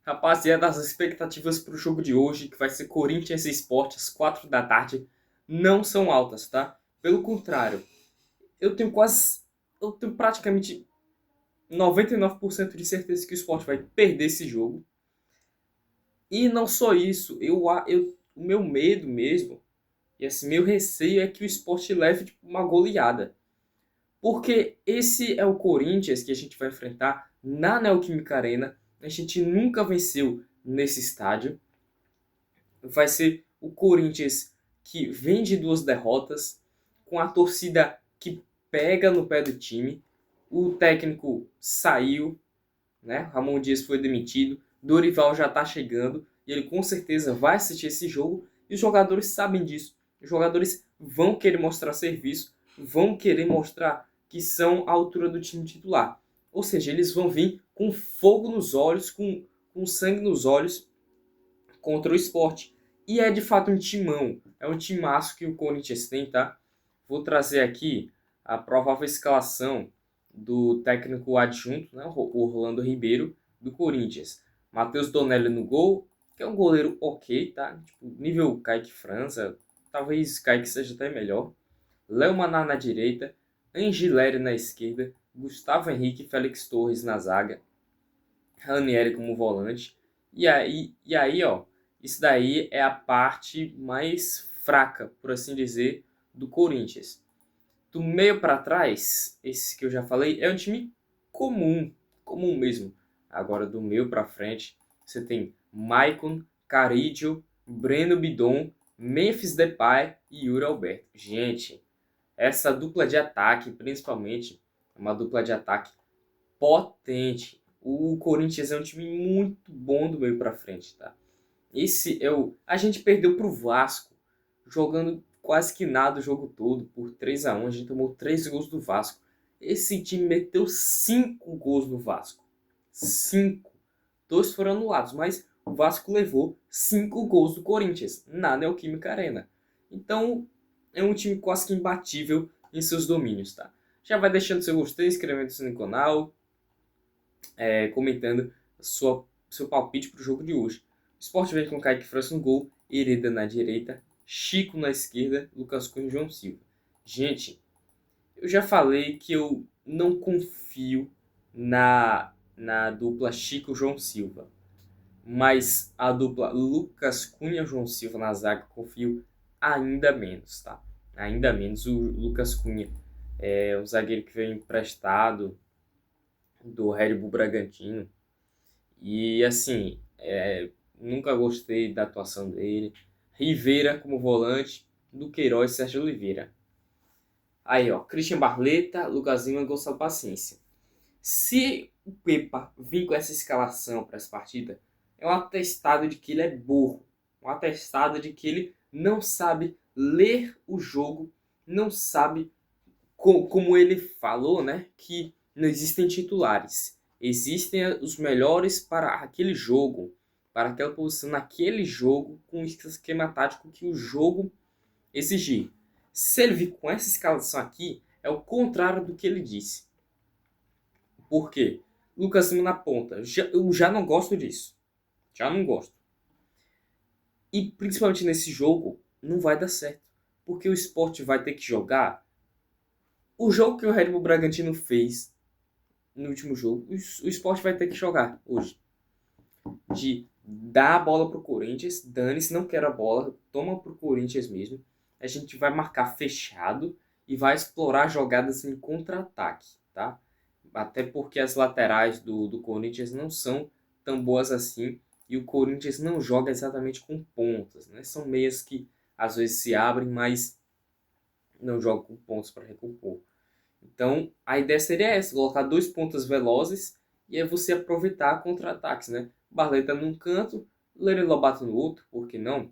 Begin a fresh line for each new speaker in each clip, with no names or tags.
Rapaziada, as expectativas para o jogo de hoje, que vai ser Corinthians e Sport às 4 da tarde, não são altas, tá? Pelo contrário, eu tenho quase. Eu tenho praticamente 99% de certeza que o Sport vai perder esse jogo. E não só isso, o meu medo mesmo, e esse meu receio é que o Sport leve tipo, uma goleada. Porque esse é o Corinthians que a gente vai enfrentar na Neoquímica Arena. A gente nunca venceu nesse estádio. Vai ser o Corinthians que vem de 2 derrotas, com a torcida que pega no pé do time. O técnico saiu, né? Ramon Dias foi demitido, Dorival já está chegando e ele com certeza vai assistir esse jogo e os jogadores sabem disso. Os jogadores vão querer mostrar serviço, vão querer mostrar que são à altura do time titular. Ou seja, eles vão vir com fogo nos olhos, com sangue nos olhos contra o Sport. E é de fato um timão. É um timaço que o Corinthians tem, tá? Vou trazer aqui a provável escalação do técnico adjunto, né, o Orlando Ribeiro, do Corinthians. Matheus Donelli no gol, que é um goleiro ok, tá? Tipo, nível Kaique França, talvez Kaique seja até melhor. Léo Maná na direita, Angileri na esquerda, Gustavo Henrique e Félix Torres na zaga, Ranieri como volante. E aí, ó, isso daí é a parte mais fraca, por assim dizer, do Corinthians. Do meio para trás, esse que eu já falei, é um time comum, comum mesmo. Agora, do meio para frente, você tem Maicon, Caridio, Breno Bidon, Memphis Depay e Yuri Alberto. Gente, essa dupla de ataque, principalmente, é uma dupla de ataque potente. O Corinthians é um time muito bom do meio para frente, tá? Esse é o. A gente perdeu pro Vasco, jogando quase que nada o jogo todo, por 3-1. A gente tomou 3 gols do Vasco. Esse time meteu 5 gols no Vasco. 5. 2 foram anulados, mas o Vasco levou 5 gols do Corinthians na Neoquímica Arena. Então, é um time quase que imbatível em seus domínios, tá? Já vai deixando seu gostei, inscrevendo-se no canal, comentando seu palpite para o jogo de hoje. O Sport vem com Kaique França no gol, Hereda na direita, Chico na esquerda, Lucas Cunha e João Silva. Gente, eu já falei que eu não confio na dupla Chico-João Silva. Mas a dupla Lucas Cunha-João Silva na zaga confio ainda menos, tá? Ainda menos. O Lucas Cunha é um zagueiro que veio emprestado do Red Bull Bragantino. E assim, nunca gostei da atuação dele. Rivera como volante, do Queiroz e Sérgio Oliveira. Aí, ó, Christian Barleta, Lucas Lima e Gonçalo Paciência. Se o Pepa vir com essa escalação para essa partida, é um atestado de que ele é burro. Um atestado de que ele não sabe ler o jogo, não sabe, como ele falou, né, que não existem titulares. Existem os melhores para aquele jogo, para aquela posição naquele jogo, com o esquema tático que o jogo exigir. Se ele vir com essa escalação aqui, é o contrário do que ele disse. Por quê? Lucas Lima na ponta. Eu já não gosto disso. Já não gosto. E principalmente nesse jogo, não vai dar certo. Porque o Sport vai ter que jogar o jogo que o Red Bull Bragantino fez no último jogo. O Sport vai ter que jogar hoje. De dar a bola pro Corinthians. Dane-se, não quero a bola. Toma pro Corinthians mesmo. A gente vai marcar fechado e vai explorar jogadas em contra-ataque, tá? Até porque as laterais do Corinthians não são tão boas assim. E o Corinthians não joga exatamente com pontas, né? São meias que às vezes se abrem, mas não jogam com pontos para recompor. Então, a ideia seria essa, colocar 2 pontas velozes e aí você aproveitar contra-ataques, né? Barleta num canto, Lele Lobato no outro, por que não?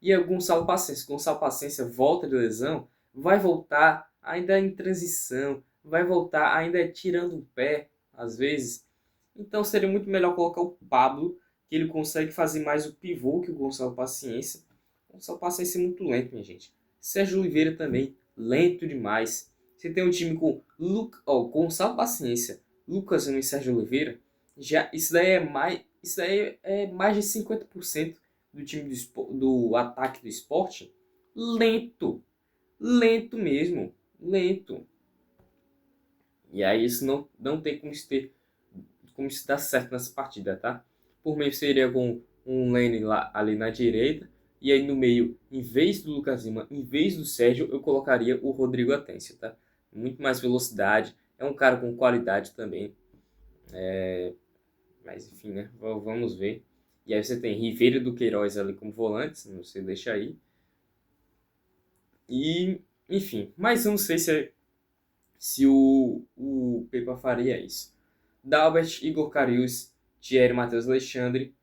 E aí Gonçalo Paciência. Gonçalo Paciência volta de lesão, vai voltar ainda em transição, vai voltar ainda tirando o pé, às vezes. Então seria muito melhor colocar o Pablo, que ele consegue fazer mais o pivô que o Gonçalo Paciência. O Gonçalo Paciência é muito lento, minha gente. Sérgio Oliveira também, lento demais. Você tem um time com Gonçalo Paciência, Lucas Lima e Sérgio Oliveira. Já, isso daí é mais. isso aí é mais de 50% do time do ataque do Sport lento. Lento mesmo. Lento. E aí isso não tem como se dar certo nessa partida, tá? Por meio seria com um Lane lá, ali na direita. E aí no meio, em vez do Lucas Lima, em vez do Sérgio, eu colocaria o Rodrigo Atencio, tá? Muito mais velocidade. É um cara com qualidade também. Mas enfim, né? Vamos ver. E aí você tem Ribeiro e Duqueiroz ali como volantes. Não sei, deixa aí. E, enfim. Mas eu não sei se o Pepa faria isso. Dalbert, Igor Karius, Thierry e Matheus Alexandre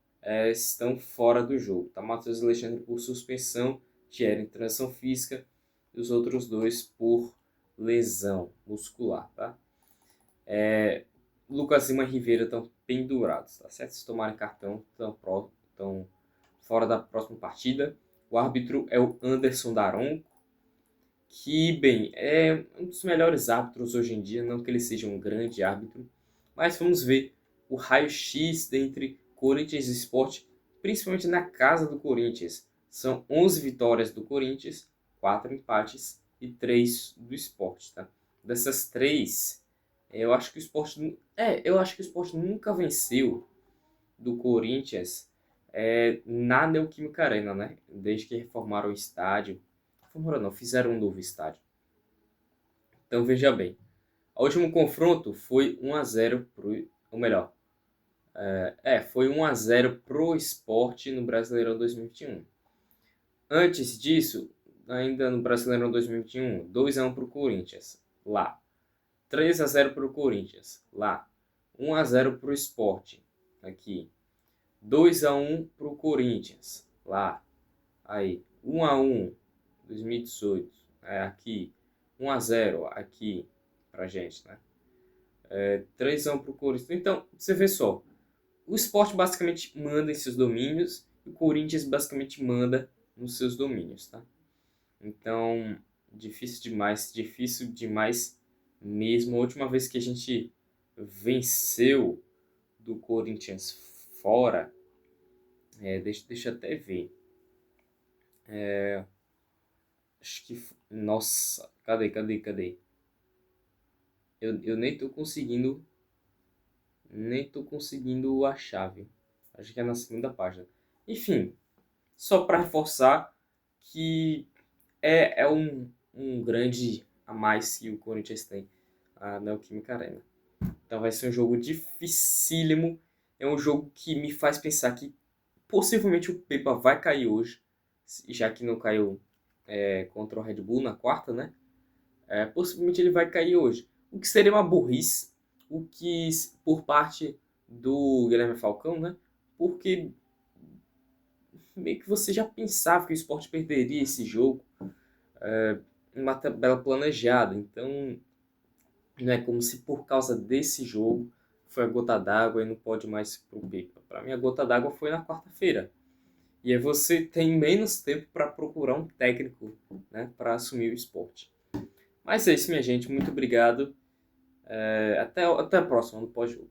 estão fora do jogo. Tá? Matheus Alexandre por suspensão, Thierry em transição física e os outros dois por lesão muscular. Tá? Lucas Lima e Rivera estão pendurados. Tá certo? Se tomarem cartão, estão fora da próxima partida. O árbitro é o Anderson Daronco, que, bem, é um dos melhores árbitros hoje em dia, não que ele seja um grande árbitro, mas vamos ver o raio-x entre Corinthians e Sport, principalmente na casa do Corinthians. São 11 vitórias do Corinthians, 4 empates e 3 do Sport, tá? Dessas 3, eu acho que o Sport, eu acho que o Sport nunca venceu do Corinthians na Neoquímica Arena, né? Desde que reformaram o estádio. Reformaram não, fizeram um novo estádio. Então veja bem, o último confronto foi 1-0 pro, ou melhor, foi 1-0 pro Sport no Brasileirão 2021. Antes disso, ainda no Brasileirão 2021, 2-1 pro Corinthians, lá. 3-0 pro Corinthians, lá. 1-0 pro Sport, aqui. 2-1 pro Corinthians, lá. Aí, 1-1, 2018, aqui. 1-0, aqui, pra gente, né? 3-1 pro Corinthians. Então, você vê só. O Sport basicamente manda em seus domínios e o Corinthians basicamente manda nos seus domínios, tá? Então, difícil demais mesmo. A última vez que a gente venceu do Corinthians fora, deixa eu até ver. Acho que. Nossa, cadê? Eu nem tô conseguindo. Nem tô conseguindo a chave. Acho que é na segunda página. Enfim, só para reforçar que é um grande a mais que o Corinthians tem na Neoquímica Arena. Então vai ser um jogo dificílimo. É um jogo que me faz pensar que possivelmente o Pepa vai cair hoje, já que não caiu contra o Red Bull na quarta, né? Possivelmente ele vai cair hoje. O que seria uma burrice, o que por parte do Guilherme Falcão, né? Porque meio que você já pensava que o Sport perderia esse jogo em uma tabela planejada. Então não é como se por causa desse jogo foi a gota d'água e não pode mais pro Pepa. Para mim a gota d'água foi na quarta-feira. E aí você tem menos tempo para procurar um técnico, né, para assumir o esporte. Mas é isso, minha gente. Muito obrigado. Até a próxima no pós-jogo.